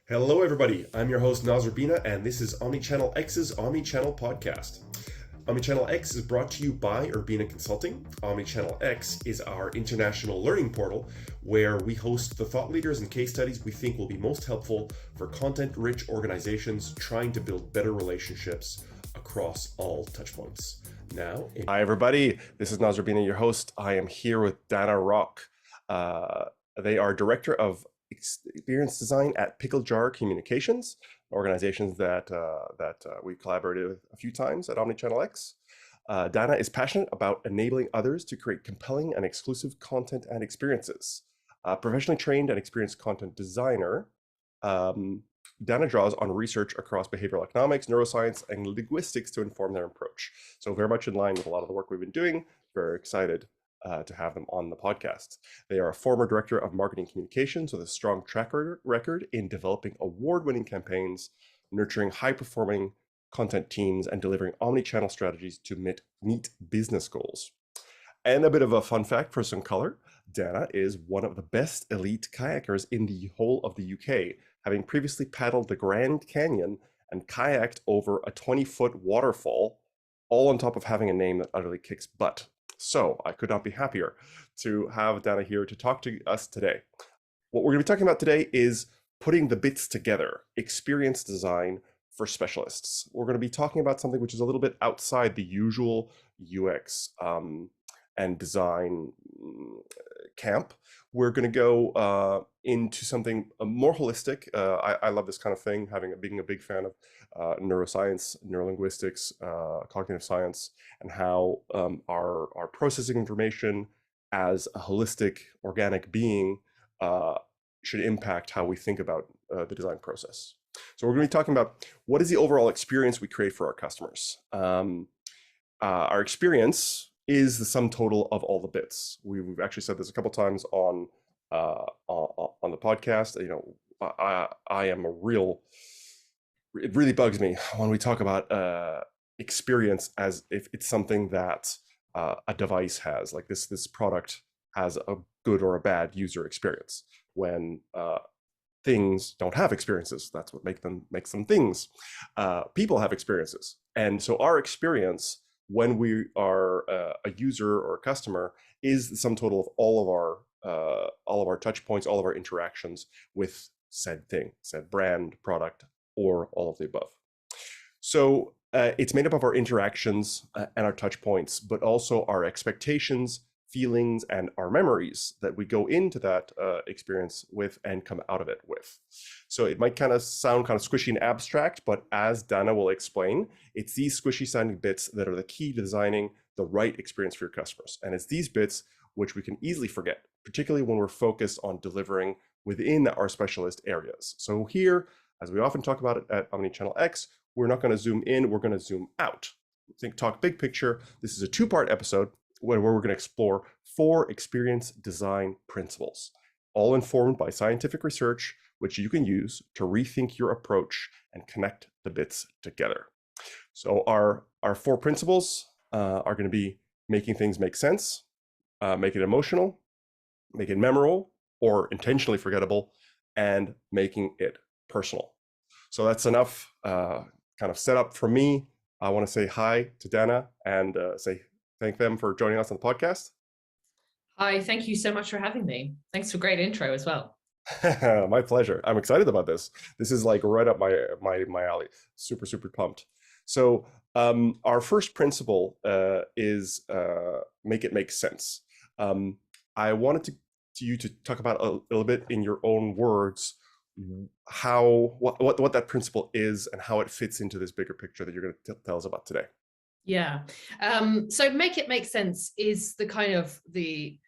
Hello, everybody. I'm your host, Nazar Bina, and this is Omnichannel X's Omnichannel Podcast. Omnichannel X is brought to you by Urbina Consulting. Omnichannel X is our international learning portal where we host the thought leaders and case studies we think will be most helpful for content-rich organizations trying to build better relationships across all touchpoints. Hi, everybody. This is Nazar Bina, your host. I am here with Dana Rock. They are Director of Experience Design at Pickle Jar Communications, organizations that we collaborated with a few times at Omnichannel X. Dana is passionate about enabling others to create compelling and exclusive content and experiences. Professionally trained and experienced content designer, Dana draws on research across behavioral economics, neuroscience, and linguistics to inform their approach. So very much in line with a lot of the work we've been doing. Very excited to have them on the podcast. They are a former director of marketing communications with a strong track record in developing award-winning campaigns, nurturing high-performing content teams, and delivering omni-channel strategies to meet business goals. And a bit of a fun fact for some color, Dana is one of the best elite kayakers in the whole of the UK, having previously paddled the Grand Canyon and kayaked over a 20-foot waterfall, all on top of having a name that utterly kicks butt. So I could not be happier to have Dana here to talk to us today. What we're going to be talking about today is putting the bits together, experience design for specialists. We're going to be talking about something which is a little bit outside the usual UX and design camp. We're going to go into something more holistic. I love this kind of thing, being a big fan of neuroscience, neurolinguistics, cognitive science, and how our processing information as a holistic, organic being should impact how we think about the design process. So we're going to be talking about what is the overall experience we create for our customers. Our experience is the sum total of all the bits. We've actually said this a couple times on the podcast. You know, I am it really bugs me when we talk about experience as if it's something that a device has. Like this product has a good or a bad user experience. When things don't have experiences, that's what makes them things. People have experiences, and so our experience when we are a user or a customer is the sum total of all of our touch points, all of our interactions with said thing, said brand, product, or all of the above. So it's made up of our interactions and our touch points, but also our expectations, feelings, and our memories that we go into that experience with and come out of it with. So it might sound kind of squishy and abstract, but as Dana will explain, it's these squishy sounding bits that are the key to designing the right experience for your customers. And it's these bits which we can easily forget, particularly when we're focused on delivering within our specialist areas. So here, as we often talk about it at Omnichannel X, we're not going to zoom in, we're going to zoom out. Talk big picture. This is a two-part episode where we're going to explore 4 experience design principles, all informed by scientific research, which you can use to rethink your approach and connect the bits together. So our 4 principles are going to be making things make sense, make it emotional, make it memorable or intentionally forgettable, and making it personal. So that's enough kind of setup for me. I want to say hi to Dana and thank them for joining us on the podcast. Hi, thank you so much for having me. Thanks for a great intro as well. My pleasure. I'm excited about this. This is like right up my alley. Super, super pumped. So our first principle is make it make sense. I wanted you to talk about a little bit in your own words what that principle is and how it fits into this bigger picture that you're going to tell us about today. Yeah. So make it make sense is the kind of the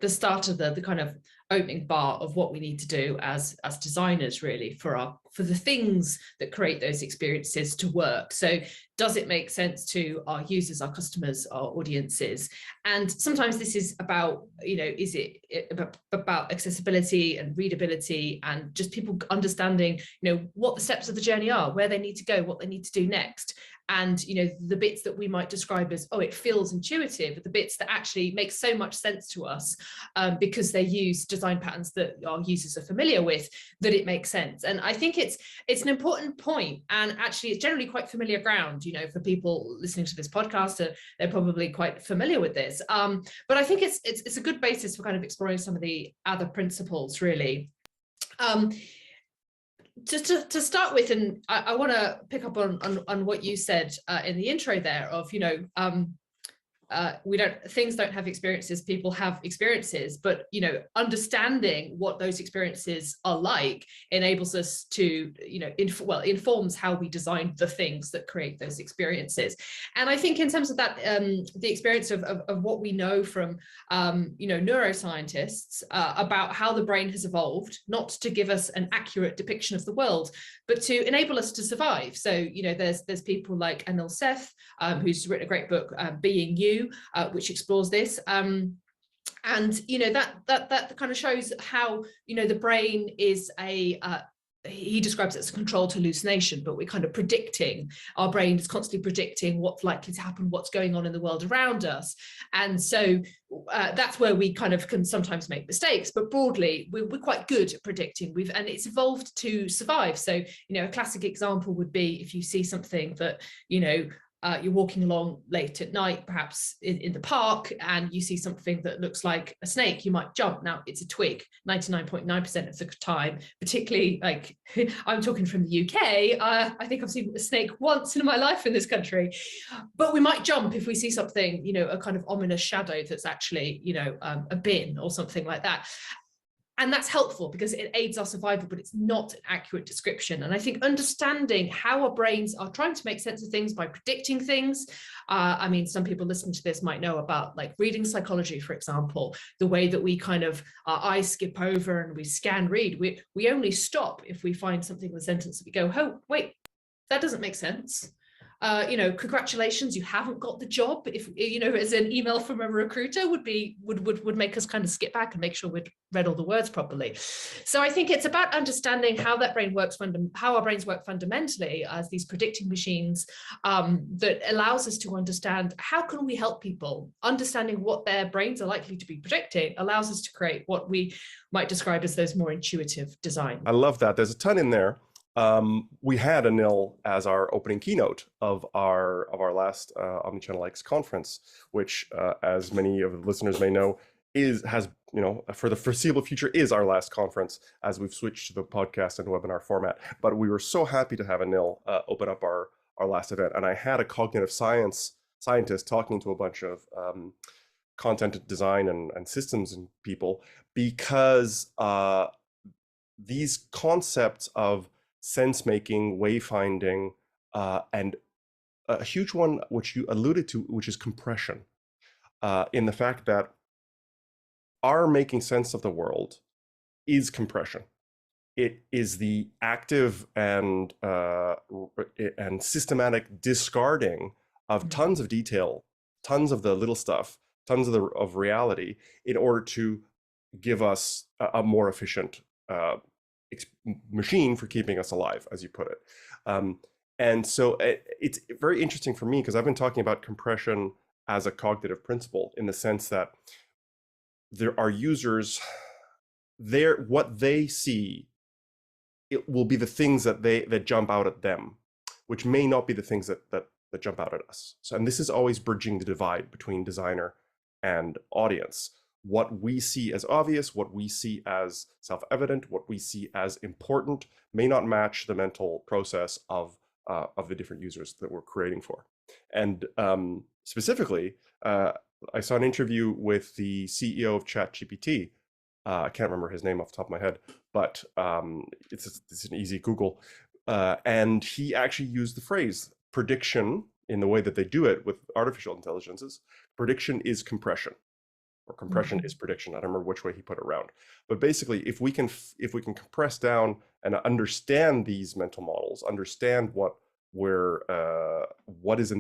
start of the kind of opening bar of what we need to do as designers, really, for the things that create those experiences to work. So does it make sense to our users, our customers, our audiences? And sometimes this is about, is it about accessibility and readability and just people understanding, what the steps of the journey are, where they need to go, what they need to do next. And the bits that we might describe as, oh, it feels intuitive, are the bits that actually make so much sense to us, because they use design patterns that our users are familiar with, that it makes sense. And I think it's an important, and actually it's generally quite familiar ground, for people listening to this podcast. They're probably quite familiar with this, but I think it's a good basis for kind of exploring some of the other principles, really. Just to start with, and I want to pick up on what you said in the intro there of, things don't have experiences, people have experiences, but understanding what those experiences are like enables us to informs how we design the things that create those experiences. And I think in terms of that, the experience of what we know from neuroscientists about how the brain has evolved, not to give us an accurate depiction of the world, but to enable us to survive. So there's people like Anil Seth, who's written a great book, Being You, which explores this. And that kind of shows how the brain is he describes it as a controlled hallucination, but we're kind of predicting, our brain is constantly predicting what's likely to happen, what's going on in the world around us. And so that's where we kind of can sometimes make mistakes, but broadly we're quite good at predicting. And it's evolved to survive. So a classic example would be if you see something that you're walking along late at night, perhaps in the park, and you see something that looks like a snake, you might jump. Now, it's a twig 99.9% of the time, particularly like I'm talking from the UK. I think I've seen a snake once in my life in this country, but we might jump if we see something, a kind of ominous shadow that's actually, a bin or something like that. And that's helpful because it aids our survival, but it's not an accurate description. And I think understanding how our brains are trying to make sense of things by predicting things. Some people listening to this might know about like reading psychology, for example, the way that we kind of, our eyes skip over and we scan read. We only stop if we find something in the sentence that we go, oh, wait, that doesn't make sense. Congratulations, you haven't got the job. If as an email from a recruiter would make us kind of skip back and make sure we'd read all the words properly. So I think it's about understanding how that brain works, how our brains work fundamentally as these predicting machines, that allows us to understand how can we help people. Understanding what their brains are likely to be predicting allows us to create what we might describe as those more intuitive designs. I love that. There's a ton in there. We had Anil as our opening keynote of our last Omnichannel X conference, which, as many of the listeners may know, has for the foreseeable future is our last conference as we've switched to the podcast and webinar format. But we were so happy to have Anil open up our last event, and I had a cognitive scientist talking to a bunch of content design and systems and people, because these concepts of sense making, wayfinding, and a huge one which you alluded to, which is compression, in the fact that our making sense of the world is compression. It is the active and systematic discarding of tons of detail, tons of the little stuff, tons of reality, in order to give us a more efficient machine for keeping us alive, as you put it. And so it's very interesting for me because I've been talking about compression as a cognitive principle, in the sense that there are users, what they see, it will be the things that jump out at them, which may not be the things that jump out at us. So, and this is always bridging the divide between designer and audience. What we see as obvious, what we see as self-evident, what we see as important may not match the mental process of the different users that we're creating for. And specifically, I saw an interview with the CEO of ChatGPT. I can't remember his name off the top of my head, but it's an easy Google. And he actually used the phrase prediction in the way that they do it with artificial intelligences. Prediction is compression, or compression is prediction. I don't remember which way he put it around. But basically, if we can compress down and understand these mental models, understand what is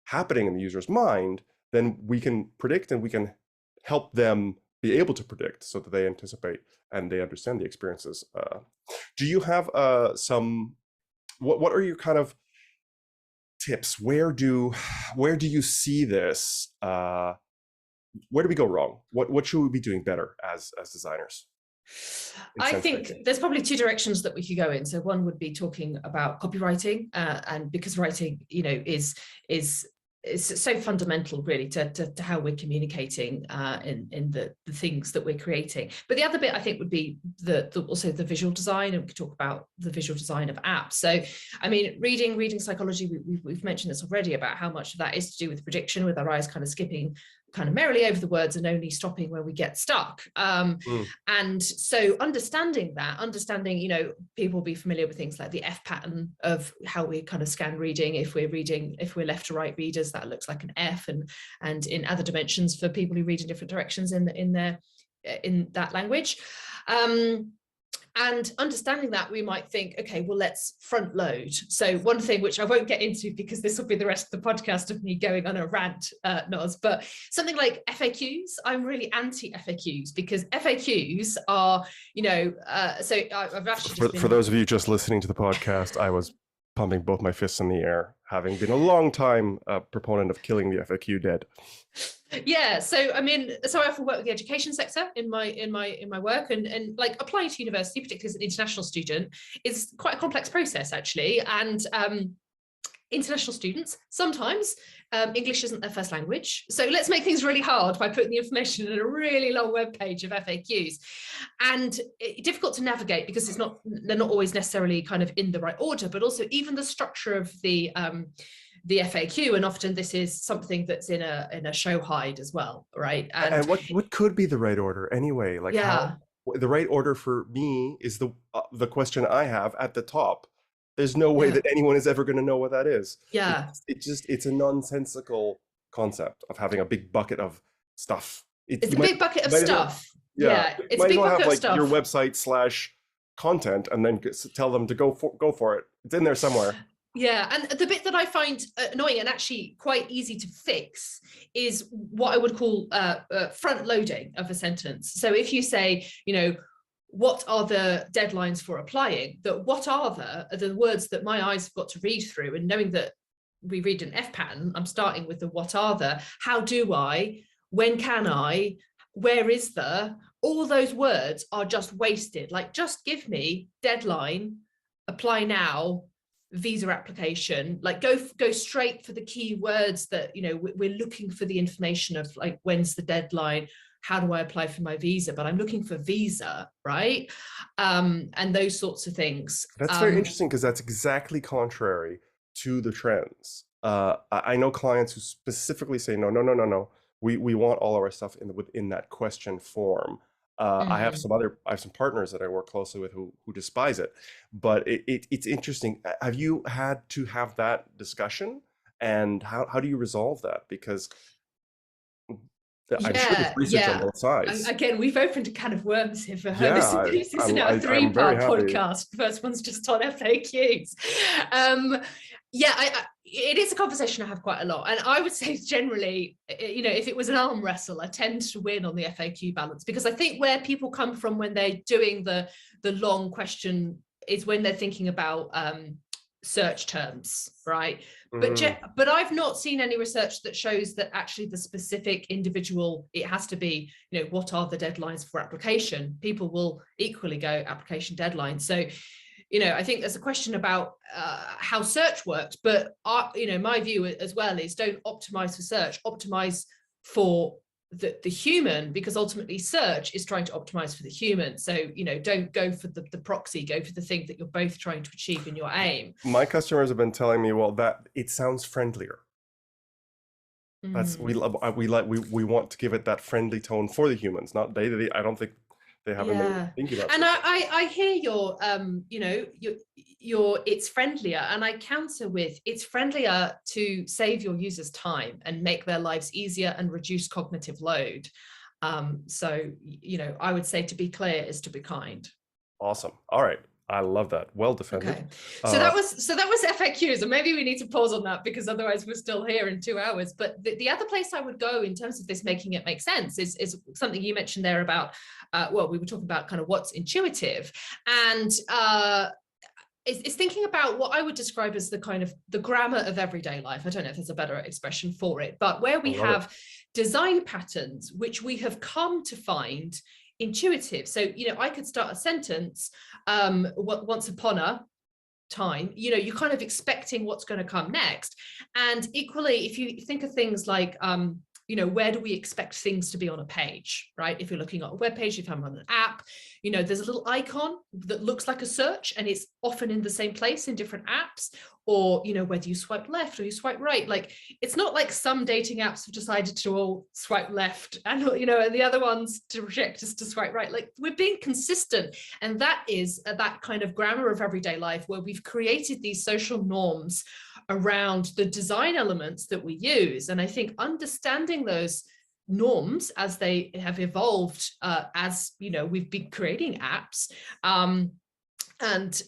happening in the user's mind, then we can predict, and we can help them be able to predict, so that they anticipate and they understand the experiences. Do you have what are your kind of tips? Where do you see this? Where do we go wrong? What should we be doing better as designers? I Sense think making. there's probably two directions that we could go in. So one would be talking about copywriting, and because writing, is so fundamental really to how we're communicating in the things that we're creating. But the other bit I think would be also the visual design, and we could talk about the visual design of apps. So I mean, reading psychology, we've mentioned this already about how much of that is to do with prediction, with our eyes kind of skipping kind of merrily over the words and only stopping when we get stuck. And so understanding, people will be familiar with things like the F pattern of how we kind of scan reading. If we're left to right readers, that looks like an F, and in other dimensions for people who read in different directions in that language. And understanding that, we might think, okay, well, let's front load. So one thing which I won't get into because this will be the rest of the podcast of me going on a rant, Noz, but something like FAQs, I'm really anti FAQs because FAQs are, so I've actually for those of you just listening to the podcast, I was pumping both my fists in the air, having been a long time proponent of killing the FAQ dead. Yeah, so I mean, so I often work with the education sector in my work, and like applying to university, particularly as an international student, is quite a complex process actually. And international students, sometimes English isn't their first language. So let's make things really hard by putting the information in a really long web page of FAQs. And difficult to navigate because they're not always necessarily kind of in the right order, but also even the structure of the FAQ, and often this is something that's in a show hide as well, right? And what could be the right order anyway? Like, how the right order for me is the question I have at the top. There's no way that anyone is ever going to know what that is. Yeah, it's a nonsensical concept of having a big bucket of stuff. It's a big bucket of stuff. Yeah, it's a big bucket of stuff. Your website / content, and then tell them to go for it. It's in there somewhere. Yeah, and the bit that I find annoying and actually quite easy to fix is what I would call front loading of a sentence. So if you say, what are the deadlines for applying, that what are the words that my eyes have got to read through, and knowing that we read an F pattern, I'm starting with the what are the, how do I, when can I, where is the, all those words are just wasted. Like, just give me deadline, apply now, visa application, like go straight for the key words that, we're looking for the information of, like, when's the deadline, how do I apply for my visa, but I'm looking for visa, right? And those sorts of things. That's very interesting, because that's exactly contrary to the trends. I know clients who specifically say, no, we want all of our stuff within that question form. I have some partners that I work closely with who despise it, but it's interesting. Have you had to have that discussion, and how do you resolve that? Because I'm sure there's research on both sides. Again, we've opened a can of worms here for her. This is now a 3-part podcast. The first one's just on FAQs. It is a conversation I have quite a lot. And I would say generally, if it was an arm wrestle, I tend to win on the FAQ balance, because I think where people come from when they're doing the long question is when they're thinking about search terms, right? But I've not seen any research that shows that actually the specific individual, it has to be, what are the deadlines for application? People will equally go application deadline. So, I think there's a question about how search works, but my view as well is, don't optimize for search, optimize for the human, because ultimately search is trying to optimize for the human. So, don't go for the proxy, go for the thing that you're both trying to achieve in your aim. My customers have been telling me, well, that it sounds friendlier. That's we want to give it that friendly tone for the humans, not they. I don't think they haven't been thinking about. And I hear your it's friendlier, and I counter with, it's friendlier to save your users time and make their lives easier and reduce cognitive load. So I would say to be clear is to be kind. Awesome. All right. I love that. Well defended. Okay. So that was FAQs, and maybe we need to pause on that, because otherwise we're still here in 2 hours. But the other place I would go in terms of this making it make sense is something you mentioned there about, we were talking about kind of what's intuitive. And it's thinking about what I would describe as the kind of the grammar of everyday life. I don't know if there's a better expression for it, but where we have design patterns which we have come to find intuitive. So, I could start a sentence, once upon a time, you're kind of expecting what's going to come next. And equally, if you think of things like, where do we expect things to be on a page, right? If you're looking at a web page, if I'm on an app, there's a little icon that looks like a search, and it's often in the same place in different apps, or, whether you swipe left or you swipe right. Like, it's not like some dating apps have decided to all swipe left and, and the other ones to reject us to swipe right. Like, we're being consistent. And that is that kind of grammar of everyday life where we've created these social norms around the design elements that we use. And I think understanding those norms as they have evolved, as we've been creating apps, and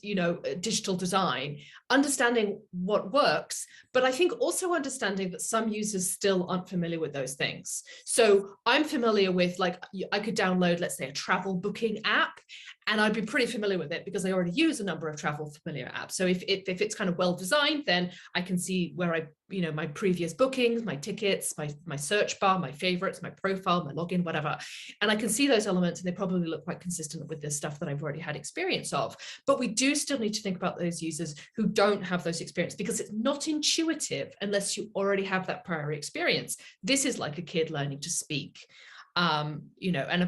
digital design, understanding what works, but I think also understanding that some users still aren't familiar with those things. So I'm familiar with, like, I could download, let's say, a travel booking app, and I'd be pretty familiar with it because I already use a number of travel familiar apps. So if it's kind of well designed, then I can see where my previous bookings, my tickets, my search bar, my favorites, my profile, my login, whatever. And I can see those elements, and they probably look quite consistent with the stuff that I've already had experience of. But we do still need to think about those users who don't have those experiences, because it's not intuitive unless you already have that prior experience. This is like a kid learning to speak. And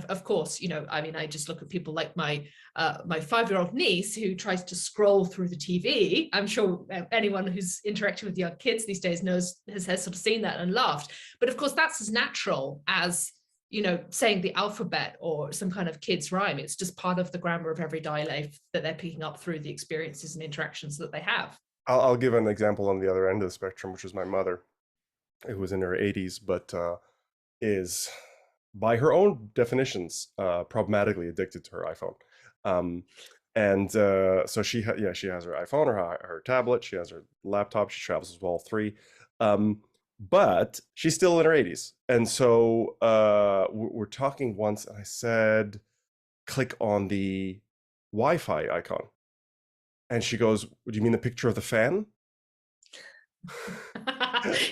of course, I just look at people like my 5-year-old niece, who tries to scroll through the TV. I'm sure anyone who's interacting with young kids these days has sort of seen that and laughed. But of course, that's as natural as, saying the alphabet or some kind of kid's rhyme. It's just part of the grammar of everyday life that they're picking up through the experiences and interactions that they have. I'll give an example on the other end of the spectrum, which is my mother, who was in her 80s, but is, by her own definitions, problematically addicted to her iPhone. So she has her iPhone, her tablet, she has her laptop, she travels with all three. But she's still in her 80s. And so we're talking once, and I said, click on the Wi-Fi icon. And she goes, do you mean the picture of the fan?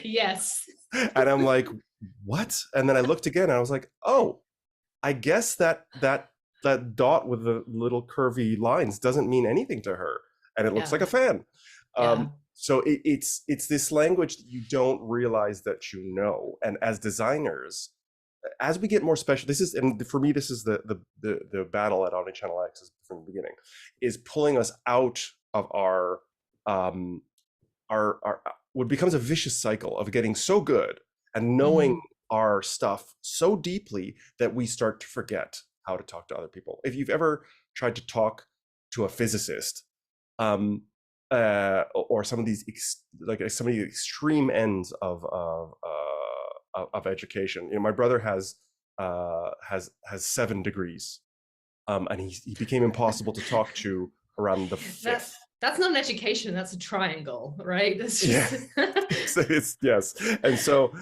Yes. And I'm like, what? And then I looked again, and I was like, oh, I guess that dot with the little curvy lines doesn't mean anything to her, and it looks like a fan. So it's this language that you don't realize that you know. And as designers, as we get more special, and for me, this is the battle at Omnichannel X from the beginning, is pulling us out of our what becomes a vicious cycle of getting so good and knowing our stuff so deeply that we start to forget how to talk to other people. If you've ever tried to talk to a physicist, or some of these extreme ends of education, my brother has 7 degrees, and he became impossible to talk to around the 5th. That's not an education. That's a triangle, right? That's just... Yes. And so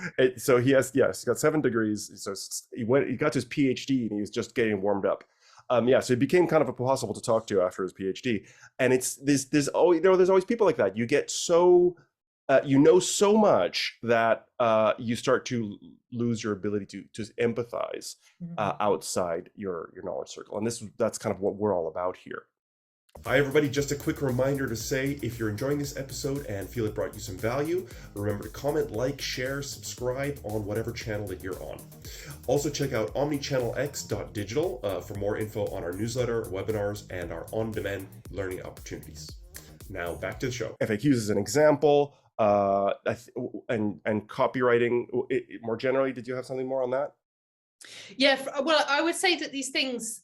he has got 7 degrees. So he got his PhD, and he was just getting warmed up. So it became kind of impossible to talk to after his PhD. And there's always people like that. You get so so much that you start to lose your ability to empathize outside your knowledge circle. And that's kind of what we're all about here. Hi everybody, just a quick reminder to say, if you're enjoying this episode and feel it brought you some value, remember to comment, like, share, subscribe on whatever channel that you're on. Also check out omnichannelx.digital for more info on our newsletter, webinars, and our on-demand learning opportunities. Now back to the show. FAQs is an example, and copywriting more generally. Did you have something more on that? Yeah, well, I would say that these things,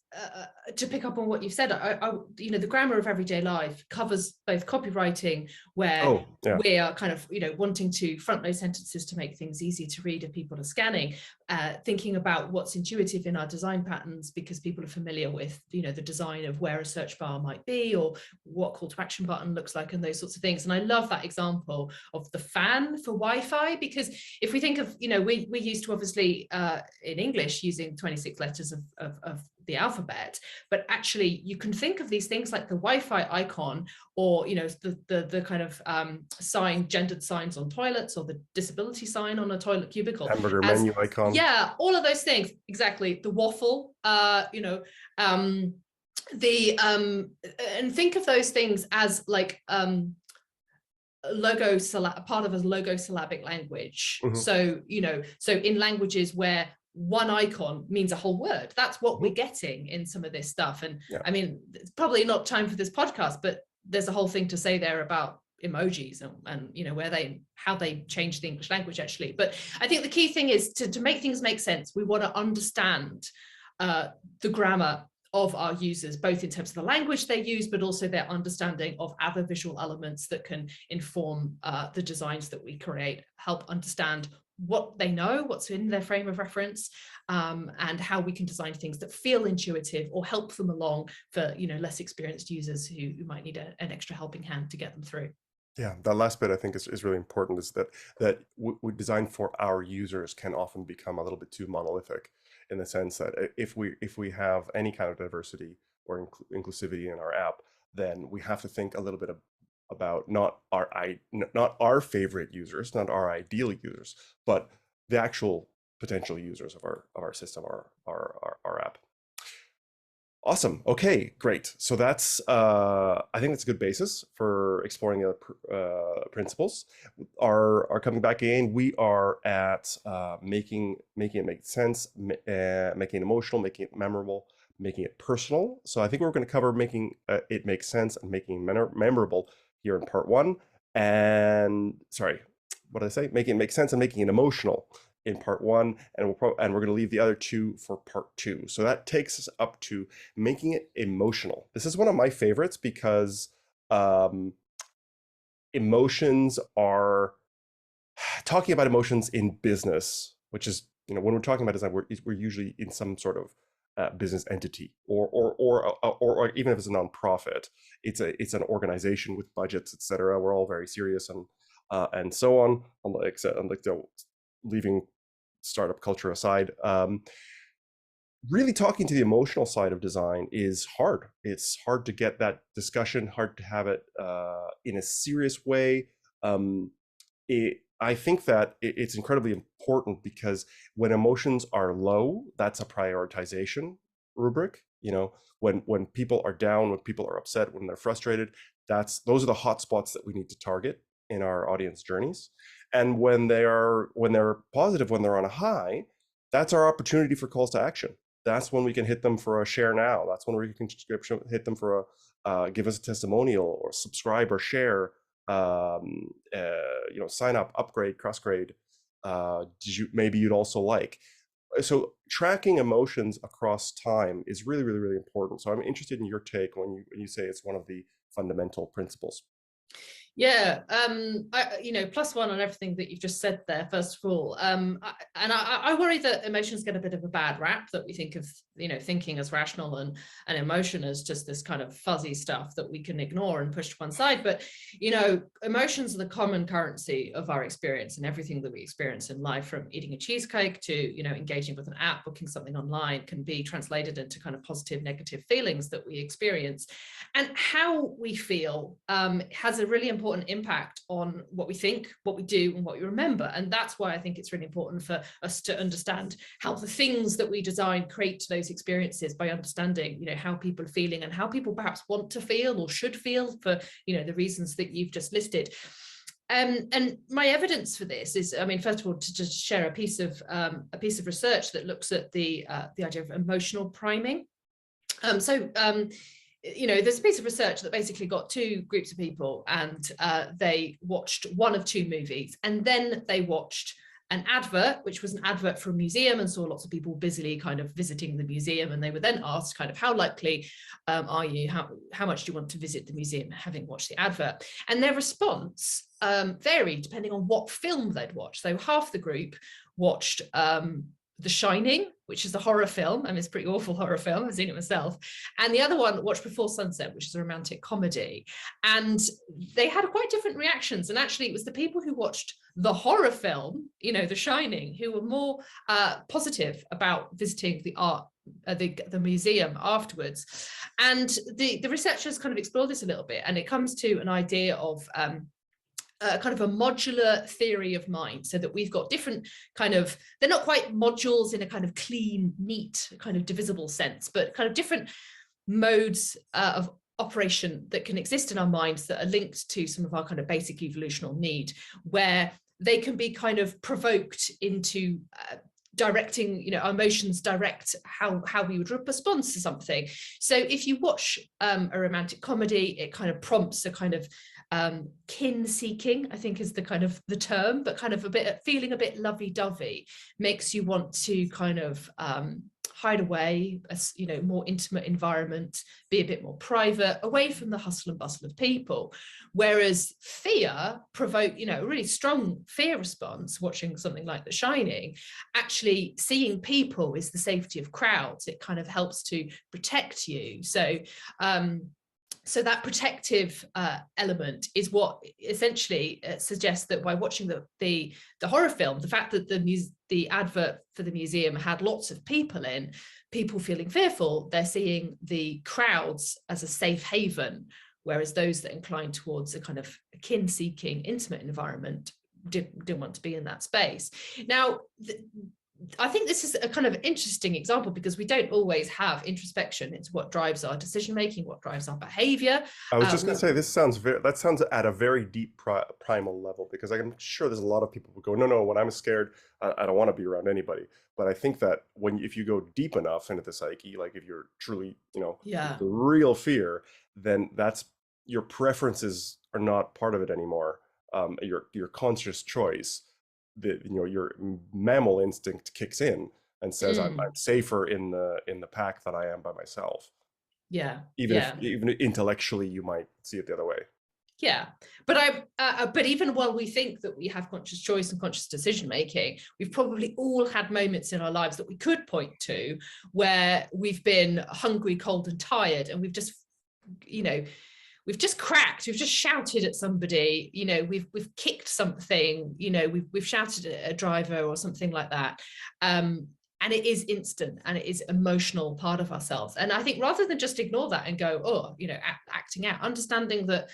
to pick up on what you've said, the grammar of everyday life covers both copywriting, where we are kind of, wanting to front load sentences to make things easy to read if people are scanning, thinking about what's intuitive in our design patterns because people are familiar with, the design of where a search bar might be or what call to action button looks like and those sorts of things. And I love that example of the fan for Wi-Fi, because if we think of, we used to obviously in English using 26 letters of the alphabet, but actually you can think of these things like the Wi-Fi icon, or the kind of gendered signs on toilets, or the disability sign on a toilet cubicle, Hamburger as menu icon. yeah, all of those things, exactly. The waffle, and think of those things as like part of a logosyllabic language. So in languages where one icon means a whole word, that's what we're getting in some of this stuff. And I mean, it's probably not time for this podcast, but there's a whole thing to say there about emojis and how they change the English language actually. But I think the key thing is to make things make sense. We want to understand the grammar of our users, both in terms of the language they use, but also their understanding of other visual elements that can inform the designs that we create, help understand what they know, what's in their frame of reference, and how we can design things that feel intuitive or help them along for less experienced users who might need an extra helping hand to get them through. Yeah, that last bit I think is really important, is that we design for our users can often become a little bit too monolithic, in the sense that if we have any kind of diversity or inclusivity in our app, then we have to think a little bit about not our favorite users, not our ideal users, but the actual potential users of our system, our app. Awesome. Okay, great. So that's I think that's a good basis for exploring the principles. Are coming back in. We are at making it make sense, making it emotional, making it memorable, making it personal. So I think we're going to cover making it make sense and making it memorable here in part 1. And sorry, what did I say? Making it make sense and making it emotional in part 1, and we're going to leave the other 2 for part 2. So that takes us up to making it emotional. This is one of my favorites because emotions are talking about emotions in business, which is, when we're talking about design, we're usually in some sort of business entity, or even if it's a nonprofit, it's an organization with budgets, etc. We're all very serious and so on. Unlike leaving startup culture aside, really talking to the emotional side of design is hard. It's hard to get that discussion, hard to have it in a serious way. I think that it's incredibly important, because when emotions are low, that's a prioritization rubric. When people are down, when people are upset, when they're frustrated, those are the hot spots that we need to target in our audience journeys. And when they're positive, when they're on a high, that's our opportunity for calls to action. That's when we can hit them for a share now. That's when we can hit them for a give us a testimonial, or subscribe or share, sign up, upgrade, cross-grade. Maybe you'd also like. So tracking emotions across time is really, really, really important. So I'm interested in your take when you say it's one of the fundamental principles. Yeah, +1 on everything that you've just said there, first of all. I worry that emotions get a bit of a bad rap, that we think of, thinking as rational and emotion as just this kind of fuzzy stuff that we can ignore and push to one side. But, emotions are the common currency of our experience, and everything that we experience in life, from eating a cheesecake to, engaging with an app, booking something online, can be translated into kind of positive, negative feelings that we experience. And how we feel has a really important impact on what we think, what we do, and what we remember. And that's why I think it's really important for us to understand how the things that we design create those experiences, by understanding, how people are feeling and how people perhaps want to feel or should feel for, the reasons that you've just listed. And my evidence for this is, first of all, to just share a piece of research that looks at the idea of emotional priming. There's a piece of research that basically got 2 groups of people, and they watched one of 2 movies, and then they watched an advert, which was an advert for a museum, and saw lots of people busily kind of visiting the museum. And they were then asked kind of, how likely are you, how much do you want to visit the museum having watched the advert? And their response varied depending on what film they'd watched. So half the group watched The Shining, which is a horror film, and it's a pretty awful horror film, I've seen it myself. And the other one watched Before Sunset, which is a romantic comedy. And they had quite different reactions. And actually, it was the people who watched the horror film, The Shining, who were more positive about visiting the art the museum afterwards. And the researchers kind of explore this a little bit, and it comes to an idea of kind of a modular theory of mind, so that we've got different kind of, they're not quite modules in a kind of clean, neat, kind of divisible sense, but kind of different modes of operation that can exist in our minds that are linked to some of our kind of basic evolutional need, where they can be kind of provoked into directing, you know, our emotions direct how we would respond to something. So if you watch a romantic comedy, it kind of prompts a kind of kin seeking, I think is the kind of the term, but kind of a bit feeling a bit lovey-dovey, makes you want to kind of hide away, a, you know, more intimate environment, be a bit more private, away from the hustle and bustle of people. Whereas fear provoke, you know, a really strong fear response, watching something like The Shining, actually seeing people is the safety of crowds. It kind of helps to protect you. So so that protective element is what essentially suggests that by watching the horror film, the fact that the advert for the museum had lots of people in, people feeling fearful, they're seeing the crowds as a safe haven, whereas those that incline towards a kind of kin-seeking, intimate environment didn't want to be in that space. Now, I think this is a kind of interesting example, because we don't always have introspection. It's what drives our decision making, what drives our behavior. I was just going to say, that sounds at a very deep primal level, because I'm sure there's a lot of people who go, no, when I'm scared, I don't want to be around anybody. But I think that if you go deep enough into the psyche, like if you're truly, you know, Yeah. the real fear, then that's, your preferences are not part of it anymore. Your conscious choice, your mammal instinct kicks in and says, I'm safer in the pack than I am by myself. Yeah. Even intellectually you might see it the other way. Yeah, but even while we think that we have conscious choice and conscious decision making, we've probably all had moments in our lives that we could point to where we've been hungry, cold, and tired, and we've just, you know, we've just cracked, we've just shouted at somebody, you know, we've kicked something, you know, we've shouted at a driver or something like that. And it is instant, and it is emotional part of ourselves. And I think rather than just ignore that and go, oh, you know, acting out, understanding that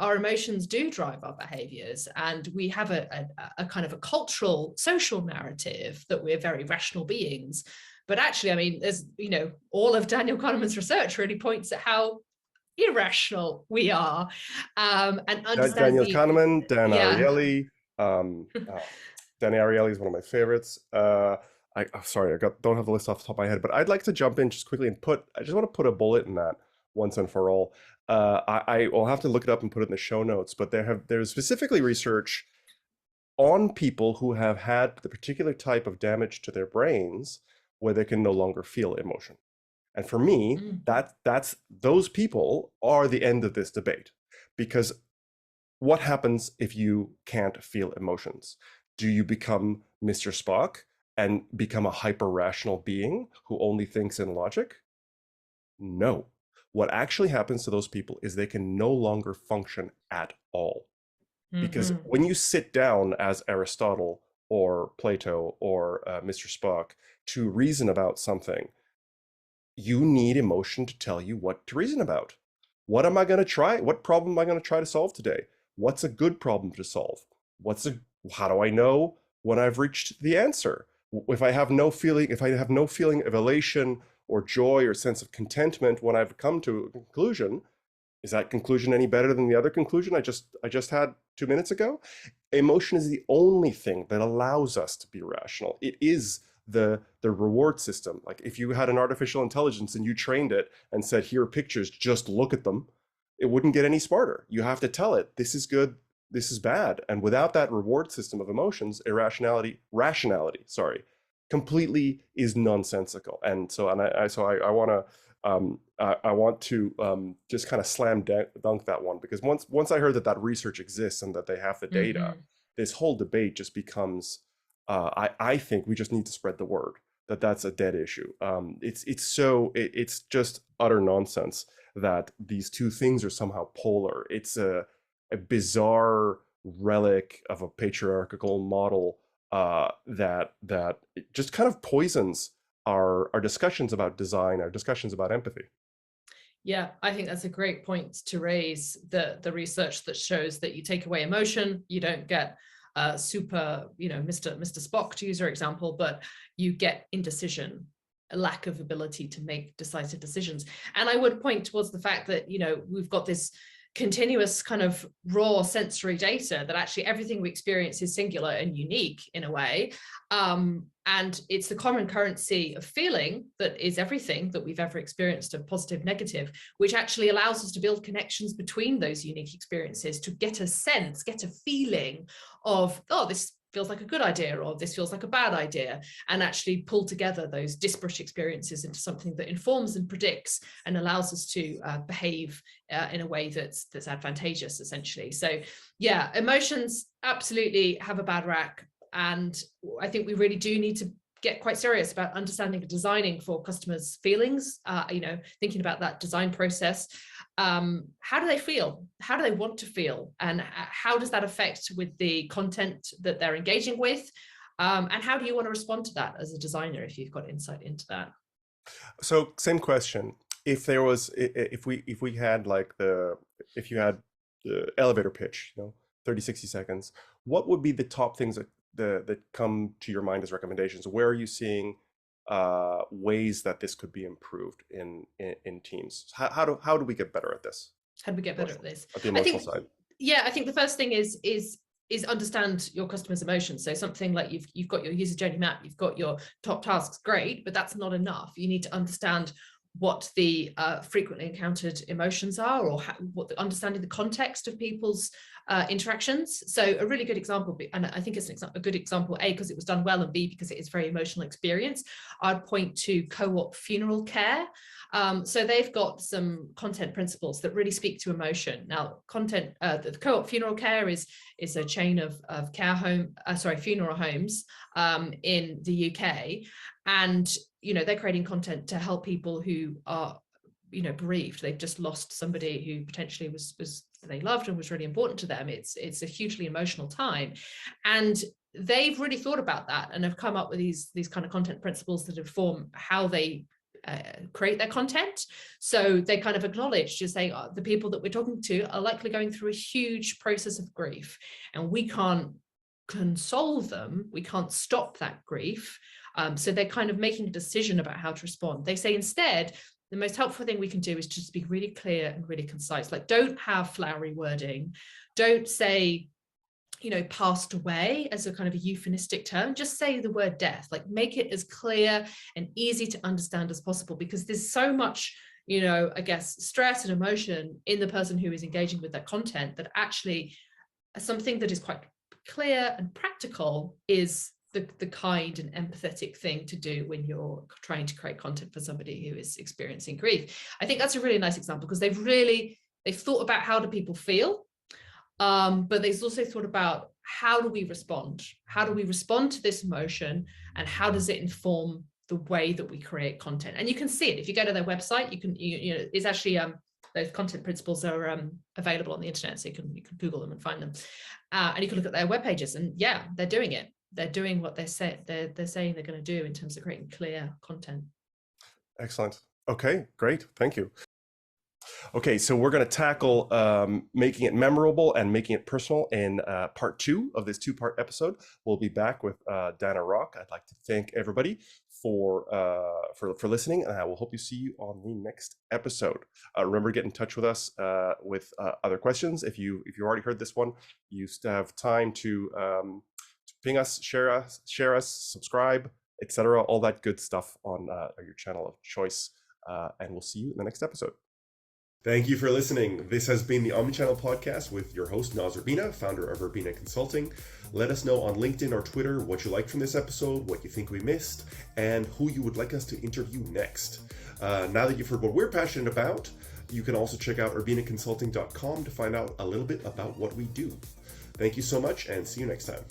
our emotions do drive our behaviors, and we have a kind of a cultural, social narrative that we're very rational beings. But actually, I mean, there's, you know, all of Daniel Kahneman's research really points at how irrational we are, and understand Daniel Kahneman, Dan yeah. Ariely. Dan Ariely is one of my favorites. Sorry, don't have the list off the top of my head, but I'd like to jump in just quickly and I just want to put a bullet in that once and for all. I will have to look it up and put it in the show notes, but there's specifically research on people who have had the particular type of damage to their brains where they can no longer feel emotion. And for me, that's those people are the end of this debate, because what happens if you can't feel emotions? Do you become Mr. Spock and become a hyper-rational being who only thinks in logic? No. What actually happens to those people is they can no longer function at all. Because when you sit down as Aristotle or Plato or Mr. Spock to reason about something, you need emotion to tell you what to reason about. What am I going to try? What problem am I going to try to solve today? What's a good problem to solve? How do I know when I've reached the answer? If I have no feeling of elation or joy or sense of contentment when I've come to a conclusion, is that conclusion any better than the other conclusion I just had 2 minutes ago? Emotion is the only thing that allows us to be rational. It is the reward system. Like if you had an artificial intelligence and you trained it and said, here are pictures, just look at them, it wouldn't get any smarter. You have to tell it, this is good, this is bad. And without that reward system of emotions, rationality, completely is nonsensical. And so, I want to just kind of slam dunk that one, because once I heard that research exists and that they have the data, this whole debate just becomes, I think we just need to spread the word that that's a dead issue. It's just utter nonsense that these two things are somehow polar. It's a bizarre relic of a patriarchal model that it just kind of poisons our discussions about design, our discussions about empathy. Yeah, I think that's a great point to raise. The research that shows that you take away emotion, you don't get super, Mr. Spock, to use your example, but you get indecision, a lack of ability to make decisive decisions. And I would point towards the fact that, we've got this continuous kind of raw sensory data that actually everything we experience is singular and unique in a way. And it's the common currency of feeling that is everything that we've ever experienced, of positive, negative, which actually allows us to build connections between those unique experiences to get a sense, get a feeling of, oh, this feels like a good idea, or this feels like a bad idea, and actually pull together those disparate experiences into something that informs and predicts and allows us to behave in a way that's advantageous, essentially. So yeah, emotions absolutely have a bad rap. And I think we really do need to get quite serious about understanding and designing for customers' feelings, thinking about that design process. How do they feel? How do they want to feel? And how does that affect with the content that they're engaging with? And how do you want to respond to that as a designer, if you've got insight into that? So same question. If you had the elevator pitch, 30, 60 seconds, what would be the top things that come to your mind as recommendations? Where are you seeing ways that this could be improved in teams? How do we get better at this? How do we get better at this? At the emotional side. Yeah, I think the first thing is understand your customer's emotions. So something like you've got your user journey map, you've got your top tasks, great, but that's not enough. You need to understand what the frequently encountered emotions are, or understanding the context of people's interactions. So a really good example, and I think it's a good example, A, because it was done well, and B, because it is very emotional experience. I'd point to Co-op Funeral Care. So they've got some content principles that really speak to emotion. Now, the Co-op Funeral Care is a chain of funeral homes in the UK, and they're creating content to help people who are bereaved. They've just lost somebody who potentially was they loved and was really important to them. It's a hugely emotional time, and they've really thought about that and have come up with these kind of content principles that inform how they create their content. So they kind of acknowledge, just saying, the people that we're talking to are likely going through a huge process of grief, and we can't console them, we can't stop that grief. So they're kind of making a decision about how to respond. They say instead, the most helpful thing we can do is just be really clear and really concise. Like, don't have flowery wording. Don't say, passed away as a kind of a euphemistic term. Just say the word death. Like, make it as clear and easy to understand as possible, because there's so much, I guess, stress and emotion in the person who is engaging with that content, that actually something that is quite clear and practical is the kind and empathetic thing to do when you're trying to create content for somebody who is experiencing grief. I think that's a really nice example, because they've thought about how do people feel, but they've also thought about how do we respond? How do we respond to this emotion, and how does it inform the way that we create content? And you can see it if you go to their website. You can, it's actually those content principles are available on the internet, so you can Google them and find them, and you can look at their web pages. And yeah, they're doing it. They're doing what they're saying they're going to do in terms of creating clear content. Excellent. Okay, great. Thank you. Okay, so we're going to tackle making it memorable and making it personal in part 2 of this 2-part episode. We'll be back with Dana Rock. I'd like to thank everybody for listening, and I will hope to see you on the next episode. Remember to get in touch with us with other questions. If you already heard this one, you still have time to ping us, share us, subscribe, etc. All that good stuff on your channel of choice. And we'll see you in the next episode. Thank you for listening. This has been the Omnichannel Podcast with your host, Naz Urbina, founder of Urbina Consulting. Let us know on LinkedIn or Twitter what you liked from this episode, what you think we missed, and who you would like us to interview next. Now that you've heard what we're passionate about, you can also check out urbinaconsulting.com to find out a little bit about what we do. Thank you so much, and see you next time.